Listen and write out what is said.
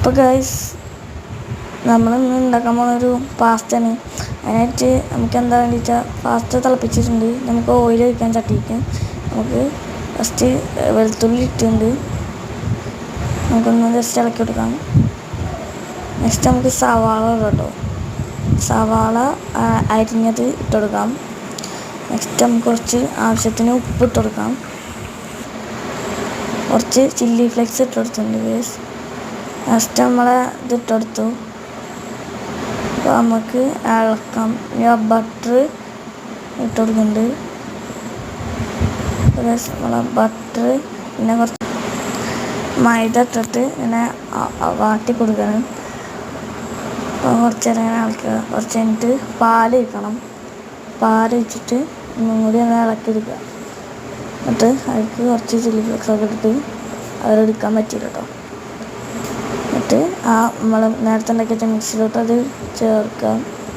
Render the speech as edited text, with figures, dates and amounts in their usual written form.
അപ്പോൾ ഗൈസ് നമ്മളിന്ന് ഉണ്ടാക്കാൻ പോകുന്നൊരു പാസ്തയാണ്. അതിനായിട്ട് നമുക്ക് എന്താ വേണ്ടിച്ചാൽ പാസ്ത തിളപ്പിച്ചിട്ടുണ്ട്. നമുക്ക് ഓയിൽ ഒഴിക്കാൻ ചട്ടിക്ക്. നമുക്ക് ഫസ്റ്റ് വെളുത്തുള്ളി ഇട്ടുണ്ട്, നമുക്കൊന്ന് ജസ്റ്റ് ഇളക്കി കൊടുക്കാം. നെക്സ്റ്റ് നമുക്ക് സവാള കേട്ടോ, സവാള അരിഞ്ഞത് ഇട്ട് കൊടുക്കാം. നെക്സ്റ്റ് നമുക്ക് കുറച്ച് ആവശ്യത്തിന് ഉപ്പ് ഇട്ട് കൊടുക്കാം. കുറച്ച് ചില്ലി ഫ്ലേക്സ് ഇട്ട് കൊടുത്തിട്ടുണ്ട് ഗൈസ്. നെക്സ്റ്റ് നമ്മളെ ഇതിട്ടെടുത്തു. അപ്പോൾ നമുക്ക് ഇളക്കാം. ബട്ടർ ഇട്ട് കൊടുക്കുന്നുണ്ട് നമ്മളെ ബട്ടർ, പിന്നെ കുറച്ച് മൈദ ഇട്ടിട്ട് ഇങ്ങനെ വാട്ടി കൊടുക്കണം. അപ്പോൾ കുറച്ച് നേരം ഇങ്ങനെ ഇളക്കുക. കുറച്ച് കഴിഞ്ഞിട്ട് പാൽ ഒഴിക്കണം. പാൽ ഒഴിച്ചിട്ട് ഒന്നും കൂടി അങ്ങനെ ഇളക്കിയെടുക്കുക. എന്നിട്ട് അതിലേക്ക് കുറച്ച് ചില്ലി ഫ്ലേക്സൊക്കെ ഇട്ടിട്ട് അവരെടുക്കാൻ പറ്റില്ല കേട്ടോ. എന്നിട്ട് നമ്മൾ നേരത്തെ ഉണ്ടാക്കിയ മിക്സിയിലോട്ട് അത് ചേർക്കാം.